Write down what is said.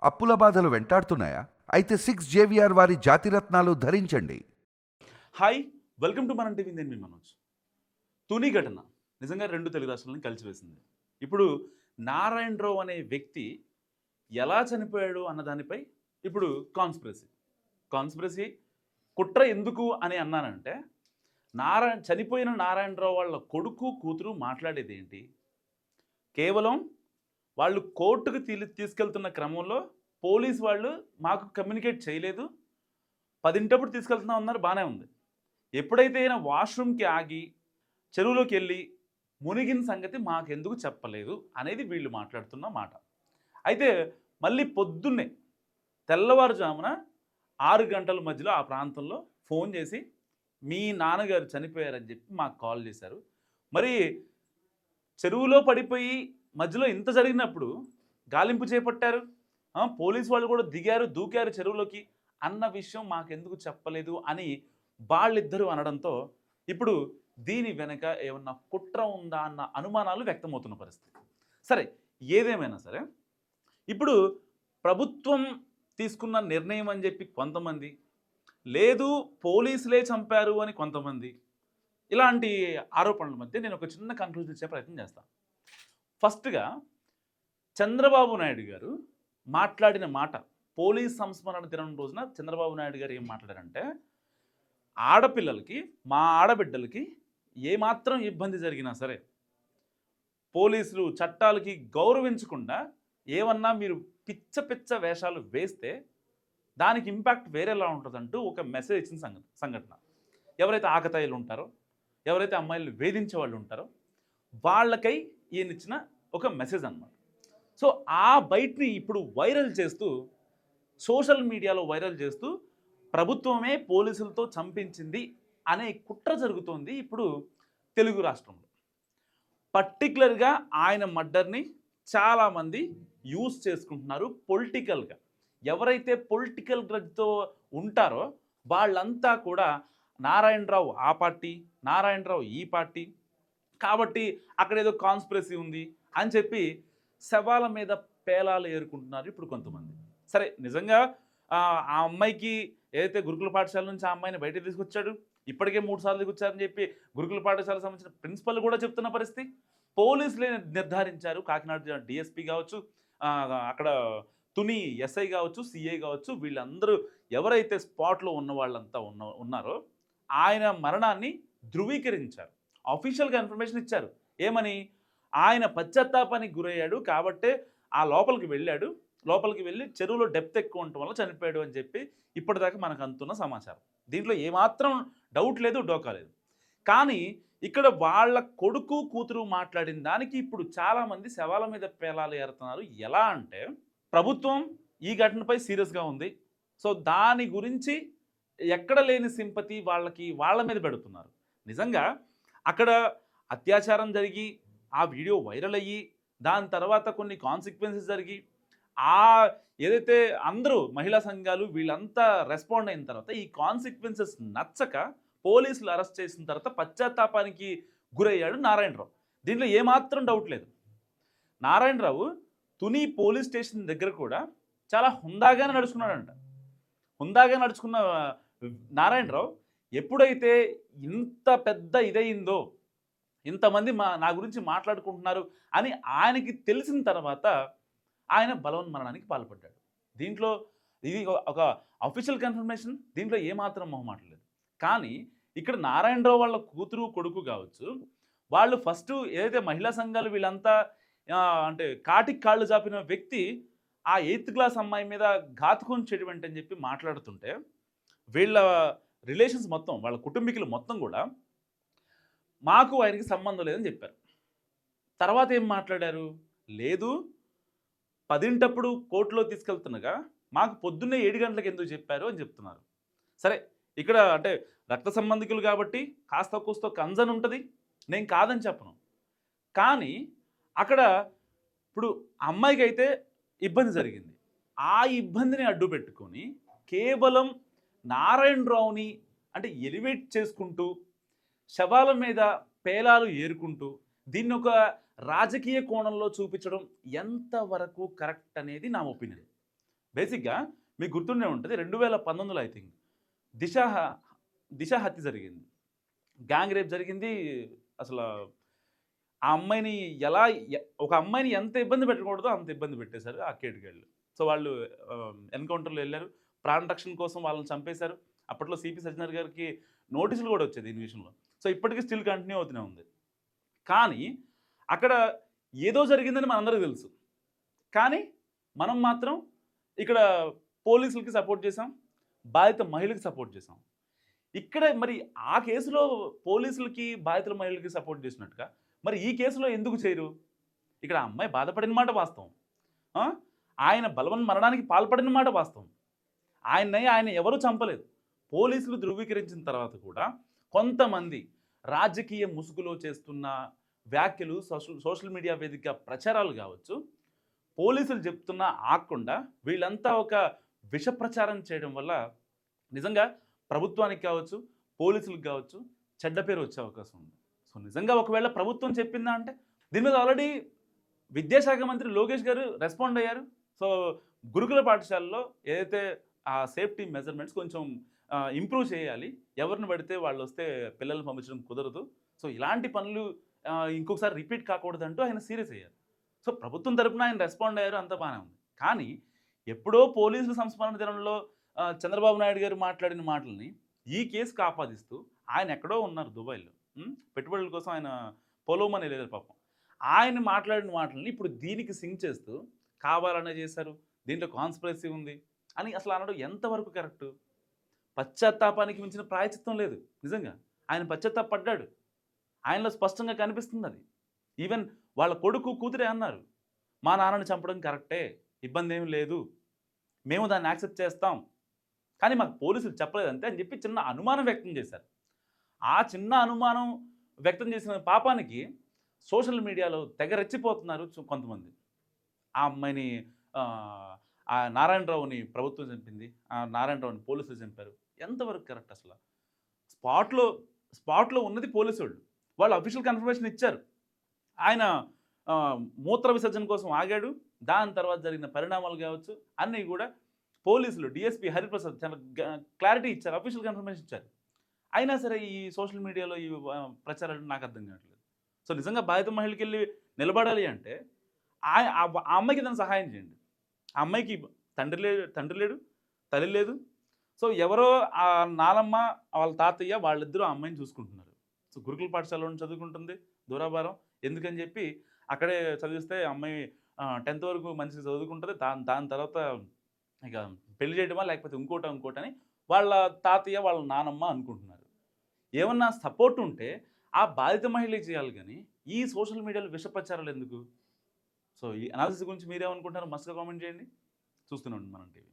అప్పుల బాధలు వెంటాడుతున్నాయా? అయితే 6 జేవిఆర్ వారి జాతిరత్నాలు ధరించండి. హాయ్, వెల్కమ్ టు మనం టీవీ. నేను మీ మనోజ్. తుని ఘటన నిజంగా రెండు తెలుగు రాష్ట్రాలను కలిసివేసింది. ఇప్పుడు నారాయణరావు అనే వ్యక్తి ఎలా చనిపోయాడు అన్న దానిపై ఇప్పుడు కాన్స్పిరసీ కుట్ర ఎందుకు అని అన్నానంటే, చనిపోయిన నారాయణరావు వాళ్ళ కొడుకు కూతురు మాట్లాడేది ఏంటి? కేవలం వాళ్ళు కోర్టుకు తీసుకెళ్తున్న క్రమంలో పోలీస్ వాళ్ళు మాకు కమ్యూనికేట్ చేయలేదు, 10 తీసుకెళ్తున్నా ఉన్నారు, బాగానే ఉంది. ఎప్పుడైతే ఈయన వాష్రూమ్కి ఆగి చెరువులోకి వెళ్ళి మునిగిన సంగతి మాకెందుకు చెప్పలేదు అనేది వీళ్ళు మాట్లాడుతున్న మాట. అయితే మళ్ళీ పొద్దున్నే తెల్లవారుజామున 6 గంటల మధ్యలో ఆ ప్రాంతంలో ఫోన్ చేసి మీ నాన్నగారు చనిపోయారని చెప్పి మాకు కాల్ చేశారు. మరి చెరువులో పడిపోయి మధ్యలో ఇంత జరిగినప్పుడు గాలింపు చేపట్టారు, పోలీసు వాళ్ళు కూడా దిగారు, దూకారు చెరువులోకి అన్న విషయం మాకెందుకు చెప్పలేదు అని వాళ్ళిద్దరూ అనడంతో ఇప్పుడు దీని వెనక ఏమన్నా కుట్ర ఉందా అన్న అనుమానాలు వ్యక్తమవుతున్న పరిస్థితి. సరే, ఏదేమైనా సరే ఇప్పుడు ప్రభుత్వం తీసుకున్న నిర్ణయం అని చెప్పి కొంతమంది, లేదు పోలీసులే చంపారు అని కొంతమంది, ఇలాంటి ఆరోపణల మధ్య నేను ఒక చిన్న కన్క్లూజన్ ఇచ్చే ప్రయత్నం చేస్తాను. ఫస్ట్గా చంద్రబాబు నాయుడు గారు మాట్లాడిన మాట, పోలీస్ సంస్మరణ దినం రోజున చంద్రబాబు నాయుడు గారు ఏం మాట్లాడారంటే, ఆడపిల్లలకి, మా ఆడబిడ్డలకి ఏమాత్రం ఇబ్బంది జరిగినా సరే పోలీసులు చట్టాలకి గౌరవించకుండా ఏమన్నా మీరు పిచ్చ వేషాలు వేస్తే దానికి ఇంపాక్ట్ వేరేలా ఉంటుందంటూ ఒక మెసేజ్ ఇచ్చిన సంఘటన. ఎవరైతే ఆకతాయిలు ఉంటారో, ఎవరైతే అమ్మాయిలు వేధించే వాళ్ళు ఉంటారో వాళ్ళకై ఈయన ఇచ్చిన ఒక మెసేజ్ అన్నమాట. సో ఆ బయటని ఇప్పుడు వైరల్ చేస్తూ, సోషల్ మీడియాలో వైరల్ చేస్తూ ప్రభుత్వమే పోలీసులతో చంపించింది అనే కుట్ర జరుగుతోంది ఇప్పుడు తెలుగు రాష్ట్రంలో. పర్టికులర్గా ఆయన మర్డర్ని చాలామంది యూజ్ చేసుకుంటున్నారు పొలిటికల్గా. ఎవరైతే పొలిటికల్ గ్రడ్జ్తో ఉంటారో వాళ్ళంతా కూడా నారాయణరావు ఆ పార్టీ, నారాయణరావు ఈ పార్టీ కాబట్టి అక్కడ ఏదో కాన్స్పిరసీ ఉంది అని చెప్పి శవాల మీద పేలాలు ఏరుకుంటున్నారు ఇప్పుడు కొంతమంది. సరే, నిజంగా ఆ అమ్మాయికి ఏదైతే గురుకుల పాఠశాల నుంచి ఆ అమ్మాయిని బయటకు తీసుకొచ్చాడు, ఇప్పటికే 3 సార్లు దిగొచ్చారని చెప్పి గురుకుల పాఠశాలకు సంబంధించిన ప్రిన్సిపల్ కూడా చెప్తున్న పరిస్థితి. పోలీసులే నిర్ధారించారు, కాకినాడ డిఎస్పీ కావచ్చు, అక్కడ తుని ఎస్ఐ కావచ్చు, సిఐ కావచ్చు, వీళ్ళందరూ ఎవరైతే స్పాట్లో ఉన్న వాళ్ళంతా ఉన్నారో ఆయన మరణాన్ని ధృవీకరించారు, అఫీషియల్గా ఇన్ఫర్మేషన్ ఇచ్చారు. ఏమని? ఆయన పశ్చాత్తాపానికి గురయ్యాడు కాబట్టే ఆ లోపలికి వెళ్ళి చెరువులో డెప్త్ ఎక్కువ ఉండటం వల్ల చనిపోయాడు అని చెప్పి ఇప్పటిదాకా మనకు అందుతున్న సమాచారం. దీంట్లో ఏమాత్రం డౌట్ లేదు, డోకా లేదు. కానీ ఇక్కడ వాళ్ళ కొడుకు కూతురు మాట్లాడిన దానికి ఇప్పుడు చాలామంది శవాల మీద పేలాలు ఏరుతున్నారు. ఎలా అంటే, ప్రభుత్వం ఈ ఘటనపై సీరియస్గా ఉంది, సో దాని గురించి ఎక్కడ లేని సింపతి వాళ్ళ మీద పెడుతున్నారు. నిజంగా అక్కడ అత్యాచారం జరిగి ఆ వీడియో వైరల్ అయ్యి దాని తర్వాత కొన్ని కాన్సిక్వెన్సెస్ జరిగి ఏదైతే అందరూ మహిళా సంఘాలు వీళ్ళంతా రెస్పాండ్ అయిన తర్వాత ఈ కాన్సిక్వెన్సెస్ నచ్చక పోలీసులు అరెస్ట్ చేసిన తర్వాత పశ్చాత్తాపానికి గురయ్యాడు నారాయణరావు. దీంట్లో ఏమాత్రం డౌట్ లేదు. నారాయణరావు తుని పోలీస్ స్టేషన్ దగ్గర కూడా చాలా హుందాగానే నడుచుకున్నాడంట. హుందాగా నడుచుకున్న నారాయణరావు ఎప్పుడైతే ఇంత పెద్ద ఇదయిందో, ఇంతమంది నా గురించి మాట్లాడుకుంటున్నారు అని ఆయనకి తెలిసిన తర్వాత ఆయన బలవన్మరణానికి పాల్పడ్డాడు. దీంట్లో ఇది ఒక అఫీషియల్ కన్ఫర్మేషన్, దీంట్లో ఏమాత్రం మొహమాటలేదు. కానీ ఇక్కడ నారాయణరావు వాళ్ళ కూతురు కొడుకు కావచ్చు, వాళ్ళు ఫస్ట్ ఏదైతే మహిళా సంఘాలు వీళ్ళంతా అంటే కాటికి కాళ్ళు చాపిన వ్యక్తి ఆ 8th క్లాస్ అమ్మాయి మీద ఘాతుకం చెడివంటి అని చెప్పి మాట్లాడుతుంటే వీళ్ళ రిలేషన్స్ మొత్తం, వాళ్ళ కుటుంబీకులు మొత్తం కూడా మాకు ఆయనకి సంబంధం లేదని చెప్పారు. తర్వాత ఏం మాట్లాడారు? లేదు, 10 కోర్టులో తీసుకెళ్తుండగా మాకు పొద్దున్నే 7 గంటలకు ఎందుకు చెప్పారు అని చెప్తున్నారు. సరే, ఇక్కడ అంటే రక్త సంబంధికులు కాబట్టి కాస్త కూస్తో కన్సర్న్ ఉంటుంది, నేను కాదని చెప్పను. కానీ అక్కడ ఇప్పుడు అమ్మాయికి అయితే ఇబ్బంది జరిగింది, ఆ ఇబ్బందిని అడ్డు పెట్టుకొని కేవలం నారాయణరావుని అంటే ఎలివేట్ చేసుకుంటూ శవాల మీద పేలాలు ఏరుకుంటూ దీన్ని ఒక రాజకీయ కోణంలో చూపించడం ఎంతవరకు కరెక్ట్ అనేది నా ఒపీనియన్. బేసిక్గా మీకు గుర్తుండే ఉంటుంది 2019 ఐ థింక్ దిశ దిశ హత్య జరిగింది, గ్యాంగ్ రేప్ జరిగింది. అసలు ఆ అమ్మాయిని ఎలా ఒక అమ్మాయిని ఎంత ఇబ్బంది పెట్టకూడదో అంత ఇబ్బంది పెట్టేశారు ఆ కేటుగాళ్ళు. సో వాళ్ళు ఎన్కౌంటర్లో వెళ్ళారు, ప్రాణ రక్షణ కోసం వాళ్ళని చంపేశారు. అప్పట్లో సిపి సజ్జనర్ గారికి నోటీసులు కూడా వచ్చేది దీని విషయంలో. సో ఇప్పటికీ స్టిల్ కంటిన్యూ అవుతూనే ఉంది. కానీ అక్కడ ఏదో జరిగిందని మనందరికీ తెలుసు. కానీ మనం మాత్రం ఇక్కడ పోలీసులకి సపోర్ట్ చేసాం, బాధిత మహిళకి సపోర్ట్ చేసాం. ఇక్కడ మరి ఆ కేసులో పోలీసులకి, బాధితుల మహిళలకి సపోర్ట్ చేసినట్టుగా మరి ఈ కేసులో ఎందుకు చేయరు? ఇక్కడ ఆ అమ్మాయి బాధపడిన మాట వాస్తవం. ఆ? ఆయన మరణానికి పాల్పడిన మాట వాస్తవం. ఆయన ఎవరు చంపలేదు. పోలీసులు ధృవీకరించిన తర్వాత కూడా కొంతమంది రాజకీయ ముసుగులో చేస్తున్న వ్యాఖ్యలు, సోషల్ మీడియా వేదిక ప్రచారాలు కావచ్చు, పోలీసులు చెప్తున్నా ఆగకుండా వీళ్ళంతా ఒక విష ప్రచారం చేయడం వల్ల నిజంగా ప్రభుత్వానికి కావచ్చు, పోలీసులకు కావచ్చు చెడ్డ పేరు వచ్చే అవకాశం ఉంది. సో నిజంగా ఒకవేళ ప్రభుత్వం చెప్పిందా అంటే దీని మీద ఆల్రెడీ విద్యాశాఖ మంత్రి లోకేష్ గారు రెస్పాండ్ అయ్యారు. సో గురుకుల పాఠశాలలో ఏదైతే ఆ సేఫ్టీ మెజర్మెంట్స్ కొంచెం ఇంప్రూవ్ చేయాలి, ఎవరిని పడితే వాళ్ళు వస్తే పిల్లల్ని పంపించడం కుదరదు, సో ఇలాంటి పనులు ఇంకొకసారి రిపీట్ కాకూడదంటూ ఆయన సీరియస్ అయ్యారు. సో ప్రభుత్వం తరపున ఆయన రెస్పాండ్ అయ్యారు, అంత బాగానే ఉంది. కానీ ఎప్పుడో పోలీసుల సంస్మరణ దినంలో చంద్రబాబు నాయుడు గారు మాట్లాడిన మాటల్ని ఈ కేసుకు ఆపాదిస్తూ ఆయన ఎక్కడో ఉన్నారు దుబాయ్లో, పెట్టుబడుల కోసం ఆయన పొలవమని వెళ్ళారు పాపం. ఆయన మాట్లాడిన మాటల్ని ఇప్పుడు దీనికి సింక్ చేస్తూ కావాలనే చేశారు, దీంట్లో కాన్స్పిరసీ ఉంది అని అసలు అనడం ఎంతవరకు కరెక్టు? పశ్చాత్తాపానికి మించిన ప్రాయచిత్తం లేదు. నిజంగా ఆయన పశ్చాత్తాపడ్డాడు, ఆయనలో స్పష్టంగా కనిపిస్తుంది అది. ఈవెన్ వాళ్ళ కొడుకు కూతురే అన్నారు, మా నాన్నని చంపడం కరెక్టే, ఇబ్బంది ఏమి లేదు, మేము దాన్ని యాక్సెప్ట్ చేస్తాం, కానీ మాకు పోలీసులు చెప్పలేదంతే అని చెప్పి చిన్న అనుమానం వ్యక్తం చేశారు. ఆ చిన్న అనుమానం వ్యక్తం చేసిన పాపానికి సోషల్ మీడియాలో తెగ రెచ్చిపోతున్నారు కొంతమంది. ఆ అమ్మాయిని ఆ నారాయణరావుని ప్రభుత్వం చంపింది, ఆ నారాయణరావుని పోలీసులు చంపారు, ఎంతవరకు కరెక్ట్? అసలు స్పాట్లో ఉన్నది పోలీసు వాళ్ళు అఫీషియల్ కన్ఫర్మేషన్ ఇచ్చారు. ఆయన మూత్ర విసర్జన కోసం ఆగాడు, దాని తర్వాత జరిగిన పరిణామాలు కావచ్చు అన్నీ కూడా పోలీసులు డిఎస్పీ హరిప్రసాద్ చాలా క్లారిటీ ఇచ్చారు, అఫీషియల్ కన్ఫర్మేషన్ ఇచ్చారు. అయినా సరే ఈ సోషల్ మీడియాలో ఈ ప్రచారాలు నాకు అర్థం కావట్లేదు. సో నిజంగా బాధిత మహిళకి వెళ్ళి నిలబడాలి అంటే ఆ అమ్మాయికి ఏదైనా సహాయం చేయండి. ఆ అమ్మాయికి తండ్రి లేడు, తల్లి లేదు. సో ఎవరో ఆ నానమ్మ వాళ్ళ తాతయ్య వాళ్ళిద్దరూ ఆ అమ్మాయిని చూసుకుంటున్నారు. సో గురుకుల పాఠశాలలో చదువుకుంటుంది, దూరాభారం ఎందుకని చెప్పి అక్కడే చదివిస్తే అమ్మాయి 10th వరకు మంచిగా చదువుకుంటుంది. దాని తర్వాత ఇక పెళ్లి చేయడమా లేకపోతే ఇంకోటని వాళ్ళ తాతయ్య వాళ్ళ నానమ్మ అనుకుంటున్నారు. ఏమన్నా సపోర్ట్ ఉంటే ఆ బాధిత మహిళకి చేయాలి, కానీ ఈ సోషల్ మీడియాలో విష ప్రచారాలు ఎందుకు? సో ఈ అనాలిసిస్ గురించి మీరేమనుకుంటున్నారు? మస్తుగా కామెంట్ చేయండి. చూస్తూనే ఉండండి మనం టీవీ.